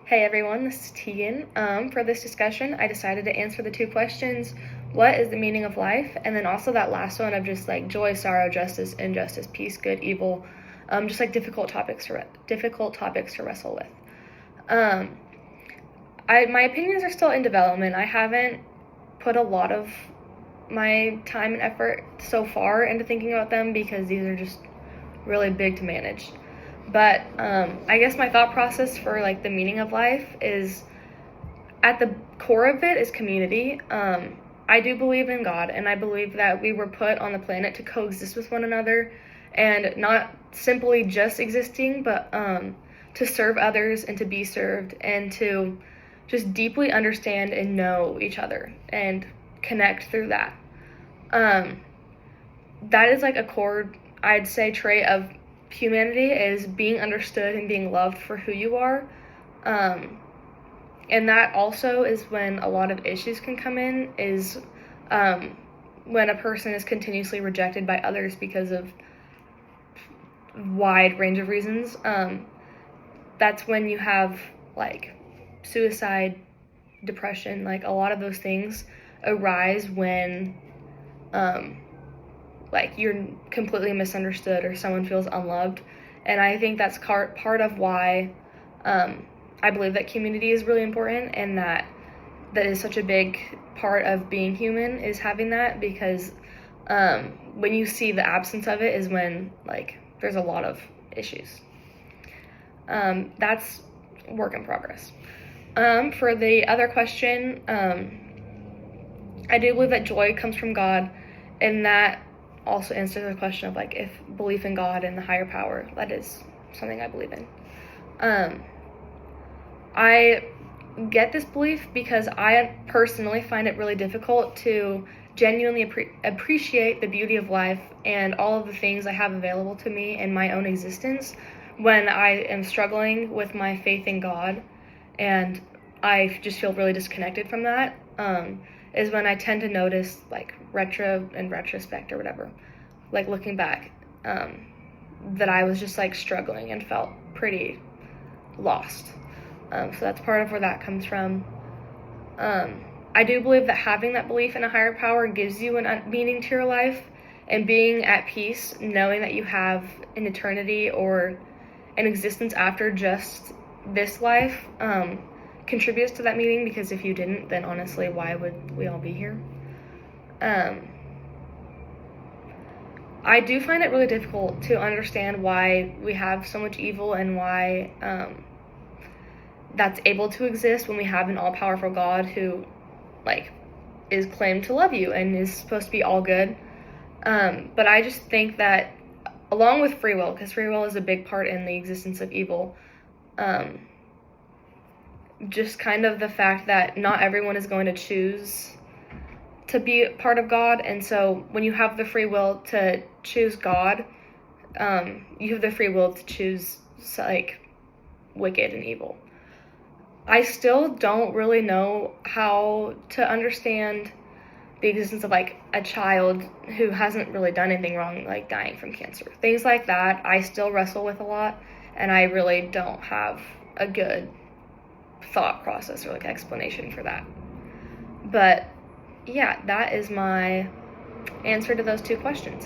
Hey everyone, this is Tegan. For this discussion, I decided to answer the two questions: what is the meaning of life? And then also that last one of just like joy, sorrow, justice, injustice, peace, good, evil, just like difficult topics to wrestle with. Um, my opinions are still in development. I haven't put a lot of my time and effort so far into thinking about them because these are just really big to manage. But I guess my thought process for like the meaning of life is, at the core of it is community. I do believe in God, and I believe that we were put on the planet to coexist with one another, and not simply just existing, but to serve others and to be served, and to just deeply understand and know each other and connect through that. That is like a core, I'd say, trait of humanity, is being understood and being loved for who you are. And that also is when a lot of issues can come in, is when a person is continuously rejected by others because of wide range of reasons. That's when you have like suicide, depression, like a lot of those things arise when like you're completely misunderstood or someone feels unloved. And I think that's part of why I believe that community is really important, and that is such a big part of being human, is having that, because when you see the absence of it is when like there's a lot of issues. That's work in progress. For the other question, I do believe that joy comes from God, and that also answers the question of like if belief in God and the higher power. That is something I believe in. I get this belief because I personally find it really difficult to genuinely appreciate the beauty of life and all of the things I have available to me in my own existence when I am struggling with my faith in God, and I just feel really disconnected from that. Is when I tend to notice, like retrospect or whatever, like looking back, that I was just like struggling and felt pretty lost. So that's part of where that comes from. I do believe that having that belief in a higher power gives you a meaning to your life, and being at peace knowing that you have an eternity or an existence after just this life contributes to that meaning, because if you didn't, then honestly, why would we all be here? I do find it really difficult to understand why we have so much evil, and why that's able to exist when we have an all-powerful God who like is claimed to love you and is supposed to be all good. But I just think that, along with free will, because free will is a big part in the existence of evil, just kind of the fact that not everyone is going to choose to be part of God. And so when you have the free will to choose God, you have the free will to choose like wicked and evil. I still don't really know how to understand the existence of like a child who hasn't really done anything wrong, like dying from cancer. Things like that I still wrestle with a lot, and I really don't have a good thought process or like explanation for that. But yeah, that is my answer to those two questions.